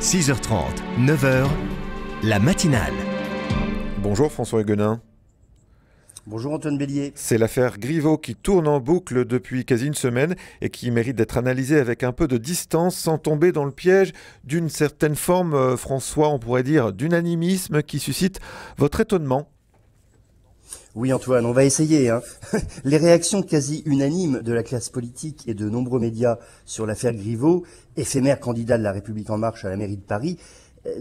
6h30, 9h, la matinale. Bonjour François Huguenin. Bonjour Antoine Bélier. C'est l'affaire Griveaux qui tourne en boucle depuis quasi une semaine et qui mérite d'être analysée avec un peu de distance sans tomber dans le piège d'une certaine forme, François, on pourrait dire, d'unanimisme qui suscite votre étonnement. Oui Antoine, on va essayer. Les réactions quasi unanimes de la classe politique et de nombreux médias sur l'affaire Griveaux, éphémère candidat de La République En Marche à la mairie de Paris,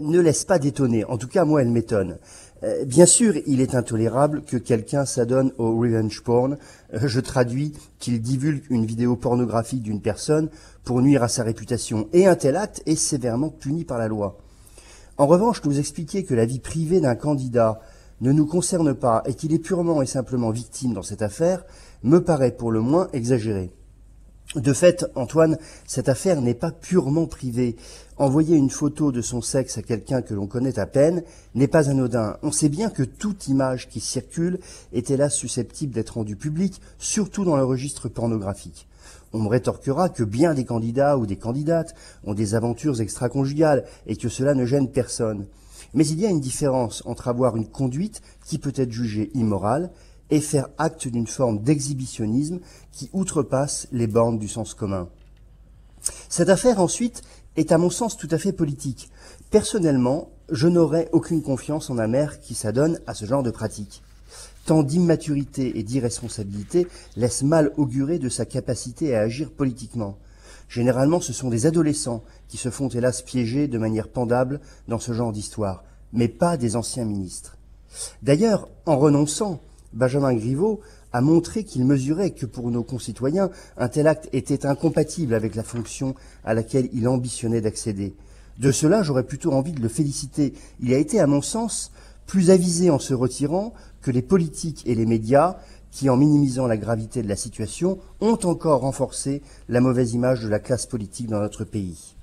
ne laissent pas d'étonner. En tout cas, moi, elle m'étonne. Bien sûr, il est intolérable que quelqu'un s'adonne au revenge porn. Je traduis qu'il divulgue une vidéo pornographique d'une personne pour nuire à sa réputation. Et un tel acte est sévèrement puni par la loi. En revanche, nous expliquer que la vie privée d'un candidat ne nous concerne pas et qu'il est purement et simplement victime dans cette affaire me paraît pour le moins exagéré. De fait, Antoine, cette affaire n'est pas purement privée. Envoyer une photo de son sexe à quelqu'un que l'on connaît à peine n'est pas anodin. On sait bien que toute image qui circule est hélas susceptible d'être rendue publique, surtout dans le registre pornographique. On me rétorquera que bien des candidats ou des candidates ont des aventures extraconjugales et que cela ne gêne personne. Mais il y a une différence entre avoir une conduite qui peut être jugée immorale et faire acte d'une forme d'exhibitionnisme qui outrepasse les bornes du sens commun. Cette affaire, ensuite, est à mon sens tout à fait politique. Personnellement, je n'aurais aucune confiance en un maire qui s'adonne à ce genre de pratique. Tant d'immaturité et d'irresponsabilité laissent mal augurer de sa capacité à agir politiquement. Généralement, ce sont des adolescents qui se font hélas piéger de manière pendable dans ce genre d'histoire, mais pas des anciens ministres. D'ailleurs, en renonçant, Benjamin Griveaux a montré qu'il mesurait que pour nos concitoyens, un tel acte était incompatible avec la fonction à laquelle il ambitionnait d'accéder. De cela, j'aurais plutôt envie de le féliciter. Il a été, à mon sens, plus avisé en se retirant que les politiques et les médias qui, en minimisant la gravité de la situation, ont encore renforcé la mauvaise image de la classe politique dans notre pays.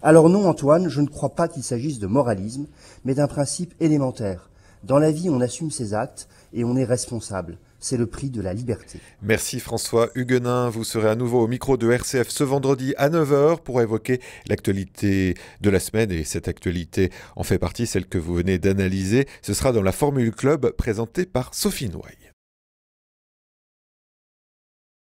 Alors non, Antoine, je ne crois pas qu'il s'agisse de moralisme, mais d'un principe élémentaire. Dans la vie, on assume ses actes et on est responsable. C'est le prix de la liberté. Merci François Huguenin. Vous serez à nouveau au micro de RCF ce vendredi à 9h pour évoquer l'actualité de la semaine. Et cette actualité en fait partie, celle que vous venez d'analyser. Ce sera dans la Formule Club présentée par Sophie Noailles.